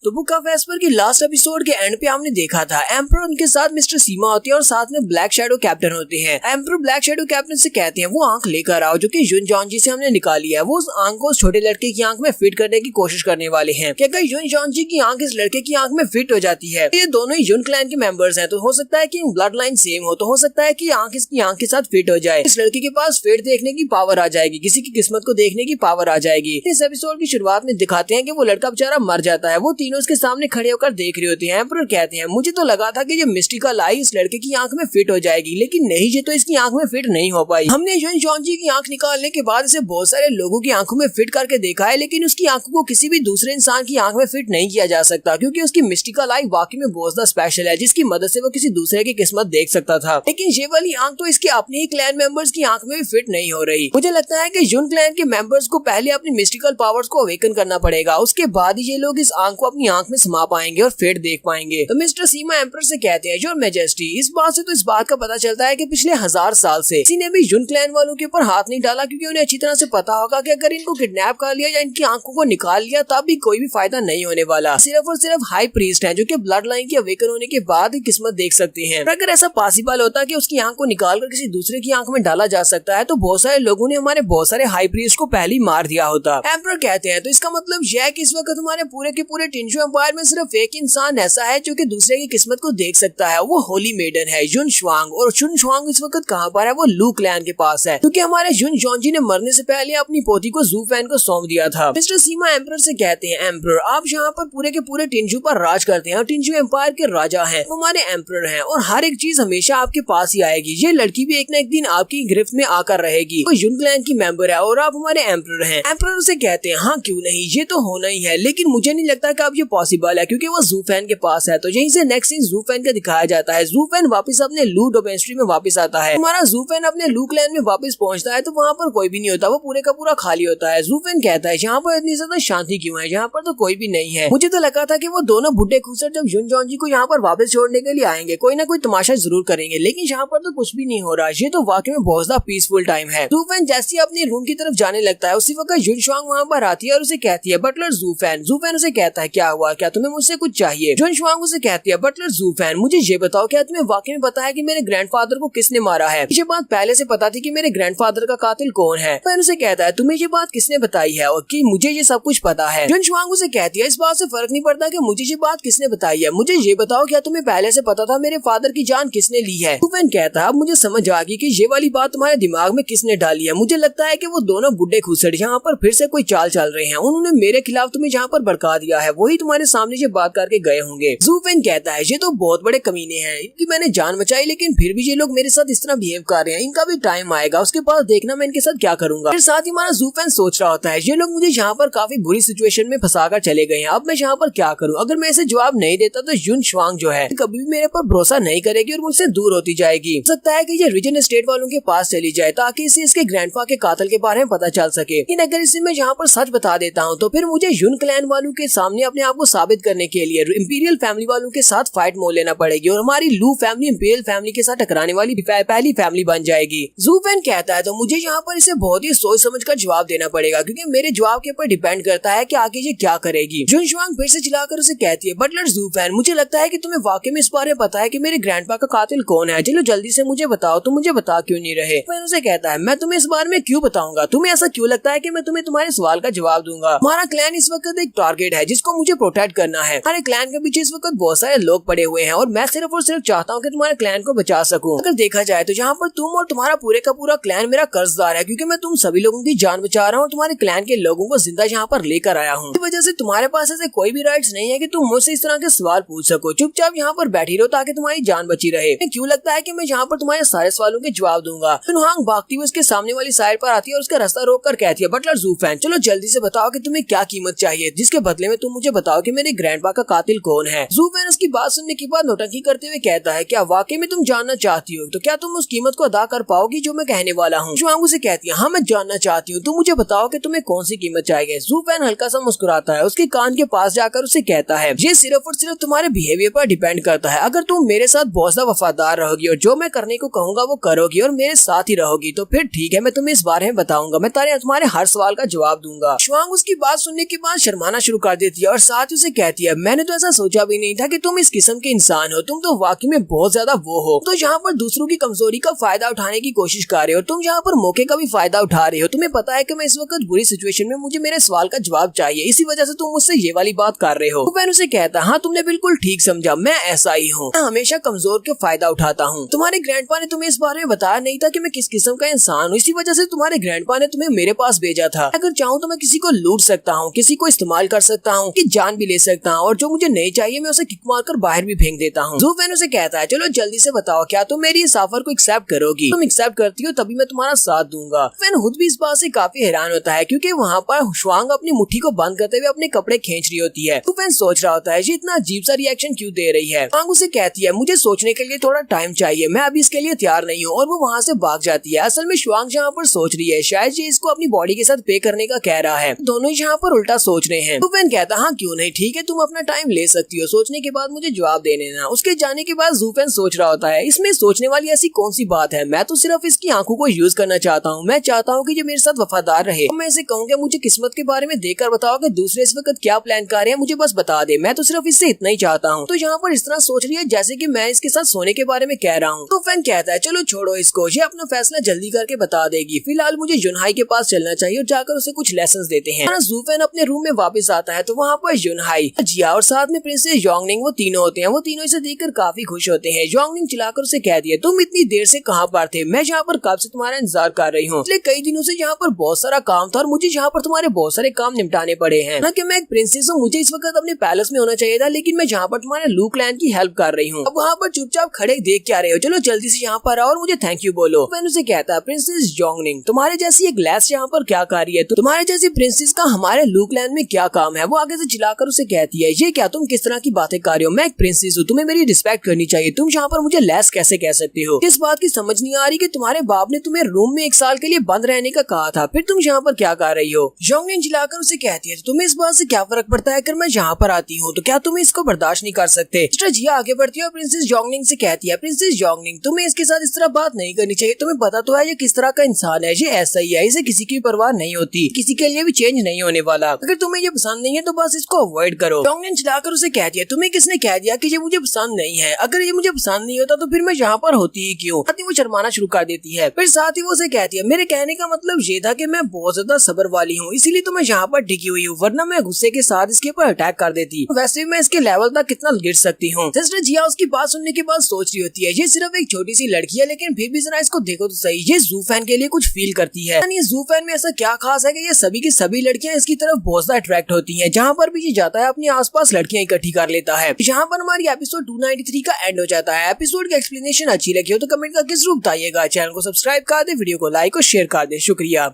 तो book of Esper की last episode के एंड पे हमने देखा था एम्पर उनके साथ मिस्टर सीमा होती है और साथ में ब्लैक शैडो कैप्टन होते हैं। एम्पर ब्लैक शैडो कैप्टन से कहते हैं वो आंख लेकर आओ जो कि युन जॉन्जी से हमने निकाली है। वो उस आंख को उस छोटे लड़के की आंख में फिट करने की कोशिश करने वाले हैं कि अगर युन जॉन्जी की आंख इस लड़के की आंख में फिट हो जाती है, ये दोनों ही युन क्लैन के मेंबर्स हैं, तो हो सकता है कि ब्लड लाइन सेम हो, तो हो सकता है कि आंख इसकी आंख के साथ फिट हो जाए। इस लड़के के पास फेट देखने की पावर आ जाएगी, किसी की किस्मत को देखने की पावर आ जाएगी। इस एपिसोड की शुरुआत में दिखाते हैं कि वो लड़का बेचारा मर जाता है। वो तीनों उसके सामने खड़े होकर देख रहे होते हैं। एम्परर कहते हैं मुझे तो लगा था कि ये मिस्टिकल आई इस लड़के की आंख में फिट हो जाएगी, लेकिन नहीं, ये तो इसकी आंख में फिट नहीं हो पाई। हमने युन जॉन्जी की आंख निकालने के बाद इसे बहुत सारे लोगों की आंखों में फिट करके देखा है, लेकिन उसकी आंखों को किसी भी दूसरे इंसान की आंख में फिट नहीं किया जा सकता, क्योंकि उसकी मिस्टिकल आई वाकई में बहुत ज्यादा स्पेशल है, जिसकी मदद से वो किसी दूसरे की किस्मत देख सकता था। लेकिन ये वाली आंख तो इसके अपने ही क्लैन मेंबर्स की आंख में भी फिट नहीं हो रही। मुझे लगता है कि युन क्लैन के मेंबर्स को पहले अपनी मिस्टिकल पावर्स को अवेकन करना पड़ेगा, उसके बाद ही ये लोग इस आंख को अपनी आंख में समा पाएंगे और फिट देख पाएंगे। तो मिस्टर सीमा एम्परर से कहते हैं योर मैजेस्टी, इस बात से तो इस बात का पता चलता है कि पिछले 1000 साल से किसी ने भी युन क्लैन वालों के ऊपर हाथ नहीं डाला, क्योंकि उन्हें अच्छी तरह से पता होगा कि अगर इनको किडनैप कर लिया या इनकी आंखों को निकाल लिया तब भी कोई भी फायदा नहीं होने वाला। सिर्फ और सिर्फ हाई प्रीस्ट हैं जो कि ब्लड लाइन के अवेकन होने के बाद ही किस्मत देख सकते हैं। अगर ऐसा पॉसिबल होता कि उसकी आंख को निकाल कर किसी दूसरे की आंख में डाला जा सकता है, तो बहुत सारे लोगों ने हमारे बहुत सारे हाई प्रीस्ट को पहले ही मार दिया होता। एम्परर कहते हैं तो इसका मतलब यह है कि इस वक्त हमारे पूरे के पूरे टिंजू एम्पायर में सिर्फ एक इंसान ऐसा है जो कि दूसरे की किस्मत को देख सकता है, वो होली मेडन है युन शुआंग। और युन शुआंग इस वक्त कहाँ पर है? वो लू क्लैन के पास है, क्योंकि हमारे युन जॉन्जी ने मरने से पहले अपनी पोती को जू फैन को सौंप दिया था। मिस्टर सीमा एम्परर से कहते हैं एम्परर आप यहाँ पर पूरे के पूरे टिंजू पर राज करते हैं और टिंजू एम्पायर के राजा हैं, वो हमारे एम्परर हैं और हर एक चीज हमेशा आपके पास ही आएगी। ये लड़की भी एक न एक दिन आपकी गिरफ्त में आकर रहेगी। वो युन क्लैन की मेंबर है और आप हमारे एम्परर हैं। एम्परर से कहते हैं हाँ क्यों नहीं, ये तो होना ही है, लेकिन मुझे नहीं लगता कि अब ये पॉसिबल है, क्योंकि वो जू फैन के पास है। तो यहीं से नेक्स्ट सीन जू फैन का दिखाया जाता है। जू फैन वापस अपने लू डोमेस्ट्री में वापस आता है। हमारा जू फैन अपने लू क्लैन में वापस पहुंचता है तो वहाँ पर कोई भी नहीं होता, वो पूरे का पूरा खाली होता है। जू फैन कहता है यहाँ पर इतनी ज्यादा शांति क्यों है, यहाँ पर तो कोई भी नहीं है। मुझे तो लगा था कि वो दोनों बुढ़े खूसर जब युन जॉन्जी को यहाँ पर वापस छोड़ने के लिए आएंगे, कोई ना कोई तमाशा जरूर करेंगे, लेकिन यहाँ पर तो कुछ भी नहीं हो रहा। ये तो वाकई में बहुत ज्यादा पीसफुल टाइम है। जू फैन जैसे अपने रूम की तरफ जाने लगता है, उसी वक्त युन शुआंग वहाँ पर आती है और उसे कहती है बटलर जू फैन। जू फैन उसे कहता है क्या हुआ, क्या तुम्हें मुझसे कुछ चाहिए? युन शुआंग उसे कहती है बटलर जू फैन मुझे ये बताओ, क्या तुम्हें वाकई में पता है कि मेरे ग्रैंडफादर को किसने मारा है? मुझे बात पहले से पता थी कि मेरे ग्रैंडफादर का कातिल कौन है। फैन उसे कहता है तुम्हें ये बात किसने बताई है और कि मुझे ये सब कुछ पता है? युन शुआंग उसे कहती है इस बात से फर्क नहीं पड़ता कि मुझे ये बात किसने बताई है, मुझे ये बताओ क्या तुम्हें पहले से पता था मेरे फादर की जान किसने ली है? फैन कहता है अब मुझे समझ आ गई कि ये वाली बात तुम्हारे दिमाग में किसने डाली है। मुझे लगता है कि वो दोनों बुढ़े खुसड़ यहाँ पर फिर से कोई चाल चल रहे हैं, उन्होंने मेरे खिलाफ तुम्हें यहाँ पर भड़का दिया है, वही तुम्हारे सामने ये बात करके गए होंगे। जू फैन कहता है ये तो बहुत बड़े कमीने हैं, इनकी मैंने जान बचाई लेकिन फिर भी ये लोग मेरे साथ इस तरह बिहेव कर रहे हैं, इनका भी टाइम आएगा, उसके बाद देखना मैं इनके साथ क्या करूंगा। फिर साथ ही हमारा जू फैन सोच रहा होता है ये लोग मुझे यहाँ पर काफी बुरी सिचुएशन में फंसा कर चले गए हैं, अब मैं यहाँ पर क्या करूँ? अगर मैं इसे जवाब नहीं देता तो युन शुआंग जो है कभी भी मेरे पर भरोसा नहीं करेगी और मुझसे दूर होती जाएगी। हो सकता है कि ये रीजन स्टेट वालों के पास चली जाए ताकि इसे इसके ग्रैंडफा के कातिल के बारे में पता चल सके। लेकिन अगर इसे मैं यहाँ पर सच बता देता हूँ तो फिर मुझे युन क्लैन वालों के सामने अपने आप को साबित करने के लिए इंपीरियल फैमिली वालों के साथ फाइट मोल लेना पड़ेगी और हमारी लू फैमिली इंपीरियल फैमिली के साथ टकराने वाली पहली फैमिली बन जाएगी। जू फैन कहता है तो मुझे यहाँ पर इसे बहुत ही सोच समझ कर जवाब देना पड़ेगा, क्योंकि मेरे जवाब के ऊपर डिपेंड करता है कि आगे ये क्या करेगी। युन शुआंग फिर से चिल्लाकर उसे कहती है बटलर जू फैन मुझे लगता है कि तुम्हें वाकई में इस बारे में पता है कि मेरे ग्रैंडपा का कातिल कौन है, चलो जल्दी से मुझे बताओ। तुम मुझे बता क्यों नहीं रहे? फैन उसे कहता है मैं तुम्हें इस बारे में क्यों बताऊंगा, तुम्हें ऐसा क्यों लगता है कि मैं तुम्हें तुम्हारे सवाल का जवाब दूंगा? हमारा क्लैन इस वक्त एक टारगेट है जिसको मुझे प्रोटेक्ट करना है। हमारे क्लैन के पीछे इस वक्त बहुत सारे लोग पड़े हुए हैं और मैं सिर्फ और सिर्फ चाहता हूँ कि तुम्हारे क्लैन को बचा सकूं। अगर देखा जाए तो यहाँ पर तुम और तुम्हारा पूरे का पूरा क्लैन मेरा कर्जदार है, क्योंकि मैं तुम सभी लोगों की जान बचा रहा हूँ और तुम्हारे क्लैन के लोगों को जिंदा यहाँ पर लेकर आया हूँ। इस वजह से तुम्हारे पास ऐसे कोई भी राइट्स नहीं है कि तुम मुझसे इस तरह के सवाल पूछ सको। चुपचाप यहाँ पर बैठी रहो ताकि तुम्हारी जान बची रहे। क्यों लगता है कि मैं यहाँ पर तुम्हारे सारे सवालों के जवाब दूंगा? हांग भागती हुई उसके सामने वाली साइड पर आती है और उसका रास्ता रोक कर कहती है बटलर जू फैन चलो जल्दी से बताओ कि तुम्हें क्या कीमत चाहिए, जिसके बदले में तुम मुझे बताओ कि मेरे ग्रैंडपा का कातिल कौन है। जू फैन उसकी बात सुनने के बाद नौटंकी करते हुए कहता है क्या वाकई में तुम जानना चाहती हो? तो क्या तुम उस कीमत को अदा कर पाओगी जो मैं कहने वाला हूँ? शुआंग उसे कहती है हाँ मैं जानना चाहती हूँ, तुम मुझे बताओ कि तुम्हें कौन सी कीमत चाहिए। जू फैन हल्का सा मुस्कुराता है, उसके कान के पास जाकर उसे कहता है ये सिर्फ और सिर्फ तुम्हारे बिहेवियर पर डिपेंड करता है। अगर तुम मेरे साथ बहुत ज्यादा वफादार रहोगी और जो मैं करने को कहूंगा वो करोगी और मेरे साथ ही रहोगी तो फिर ठीक है, मैं तुम्हें इस बारे में बताऊंगा, मैं तुम्हारे हर सवाल का जवाब दूंगा। शुआंग उसकी बात सुनने के बाद शर्माना शुरू कर देती है और साथ ही उसे कहती है मैंने तो ऐसा सोचा भी नहीं था कि तुम इस किस्म के इंसान हो, तुम तो वाकई में बहुत ज्यादा वो हो, तो जहाँ पर दूसरों की कमजोरी का फायदा उठाने की कोशिश कर रहे हो, तुम जहाँ पर मौके का भी फायदा उठा रहे हो। तुम्हें पता है कि मैं इस वक्त बुरी सिचुएशन में, मुझे मेरे सवाल का जवाब चाहिए, इसी वजह से तुम मुझसे ये वाली बात कर रहे हो। वैन उसे कहता हाँ तुमने बिल्कुल ठीक समझा, मैं ऐसा ही हूँ, मैं हमेशा कमजोर के फायदा उठाता हूँ। तुम्हारे ग्रैंडपा ने तुम्हें इस बारे में बताया नहीं था कि मैं किस किस्म का इंसान हूँ, इसी वजह से तुम्हारे ग्रैंडपा ने तुम्हें मेरे पास भेजा था। अगर चाहूँ तो मैं किसी को लूट सकता हूँ, किसी को इस्तेमाल कर सकता हूँ, कि जान भी ले सकता हूँ, और जो मुझे नहीं चाहिए मैं उसे किक मारकर बाहर भी फेंक देता हूँ। वैन उसे कहता है चलो जल्दी से बताओ क्या तुम मेरी इस ऑफर को एक्सेप्ट करोगी, तुम एक्सेप्ट करती हो तभी मैं तुम्हारा साथ दूंगा। वैन खुद भी इस बात से काफी हैरान होता है क्योंकि वहाँ पर श्वांग अपनी मुट्ठी को बंद करते हुए अपने कपड़े खींच रही होती है। तो वैन सोच रहा होता है ये इतना अजीब सा रिएक्शन क्यों दे रही है। श्वांग उसे कहती है मुझे सोचने के लिए थोड़ा टाइम चाहिए, मैं अभी इसके लिए तैयार नहीं हूँ, और वो वहाँ से भाग जाती है। असल में श्वांग जहाँ पर सोच रही है शायद ये इसको अपनी बॉडी के साथ पे करने का कह रहा है, दोनों ही यहाँ पर उल्टा सोच रहे हैं। तो वैन कहता हाँ क्यों नहीं, ठीक है तुम अपना टाइम ले सकती हो, सोचने के बाद मुझे जवाब दे देना। उसके जाने के बाद ज़ूफेन सोच रहा होता है इसमें सोचने वाली ऐसी कौन सी बात है, मैं तो सिर्फ इसकी आंखों को यूज करना चाहता हूँ, मैं चाहता हूँ कि ये मेरे साथ वफादार रहे। मैं इसे कहूँगा मुझे किस्मत के बारे में देखकर बताओ कि दूसरे इस वक्त क्या प्लान कर रहे हैं, मुझे बस बता दे, मैं तो सिर्फ इससे इतना ही चाहता हूँ। तो यहाँ पर इस तरह सोच रही है जैसे कि मैं इसके साथ सोने के बारे में कह रहा हूँ। तो फैन कहता है चलो छोड़ो इसको, ये अपना फैसला जल्दी करके बता देगी, फिलहाल मुझे युनहाई के पास चलना चाहिए और जाकर उसे कुछ लेसन देते हैं। ज़ूफेन अपने रूम में वापस आता है तो वहाँ पर युनहाई, जिया और साथ में प्रिंसेस योंगनिंग वो तीनों होते हैं। वो तीनों इसे देखकर काफी खुश होते हैं। योंगनिंग चिल्लाकर उसे कह दिया तुम इतनी देर से कहाँ पर थे, मैं यहाँ पर कब से तुम्हारा इंतजार कर रही हूँ, इसलिए कई दिनों से यहाँ पर बहुत सारा काम था और मुझे यहाँ पर तुम्हारे बहुत सारे काम निपटाने पड़े हैं। ना कि मैं एक प्रिंसेस हूँ, मुझे इस वक्त अपने पैलेस में होना चाहिए था, लेकिन मैं यहाँ पर तुम्हारे लू क्लैन की हेल्प कर रही हूँ। अब वहाँ पर चुपचाप खड़े देख क्या रहे हो, चलो जल्दी से यहाँ पर आओ और मुझे थैंक यू बोलो। वैन उसे कहता है प्रिंसेस योंगनिंग तुम्हारे जैसी एक ग्लास यहाँ पर क्या कर रही है, तुम्हारे जैसी प्रिंसेस का हमारे लू क्लैन में क्या काम है। वो आगे से चिल्लाकर उसे कहती है ये क्या तुम किस तरह की बातें कर रही हो, मैं एक प्रिंसेस हूँ, तुम्हें मेरी रिस्पेक्ट करनी चाहिए, तुम यहाँ पर मुझे लेस कैसे कह सकते हो। इस बात की समझ नहीं आ रही कि तुम्हारे बाप ने तुम्हें रूम में 1 साल के लिए बंद रहने का कहा था, फिर तुम यहाँ पर क्या कर रही हो। योंगनिंग चिल्लाकर उसे कहती है तुम्हें इस बात से क्या फर्क पड़ता है अगर मैं यहाँ पर आती हूँ, तो क्या तुम इसको बर्दाश्त नहीं कर सकते। मिस्टर जिया आगे बढ़ती है और प्रिंसेस योंगनिंग से कहती है प्रिंसेस योंगनिंग तुम्हें इसके साथ इस तरह बात नहीं करनी चाहिए, तुम्हें पता तो है ये किस तरह का इंसान है, ये ऐसा ही है, इसे किसी की परवाह नहीं होती, किसी के लिए भी चेंज नहीं होने वाला, अगर तुम्हें ये पसंद नहीं है तो बस इसको अवॉइड करो। योंगनिंग चिल्लाकर उसे कहती है तुम्हें किसने कह दिया कि ये मुझे पसंद नहीं है, अगर ये मुझे पसंद नहीं होता तो फिर मैं यहाँ पर होती ही क्यों। वो शर्माना शुरू कर देती है, फिर साथ ही वो उसे कहती है मेरे कहने का मतलब ये था कि मैं बहुत ज्यादा सब्र वाली हूँ, इसीलिए तो मैं यहाँ पर टिकी हुई हूँ, वरना मैं गुस्से के साथ इसके ऊपर अटैक कर देती, वैसे भी मैं इसके लेवल तक कितना गिर सकती हूँ। सिस्टर जिया उसकी बात सुनने के बाद सोच रही होती है ये सिर्फ एक छोटी सी लड़की है, लेकिन फिर भी जरा इसको देखो तो सही, ये ज़ूफेन के लिए कुछ फील करती है। यानी ज़ूफेन में ऐसा क्या खास है कि ये सभी की सभी लड़कियां इसकी तरफ बहुत ज्यादा अट्रैक्ट होती हैं, जहाँ पर भी ये जाता है अपने आसपास लड़कियां इकट्ठी कर लेता है। यहाँ पर हमारी एपिसोड 293 का एंड हो जाता है। एपिसोड की एक्सप्लेनेशन अच्छी लगी हो तो कमेंट करके जरूर बताइएगा। चैनल को सब्सक्राइब कर दे, वीडियो को लाइक और शेयर कर दे। शुक्रिया।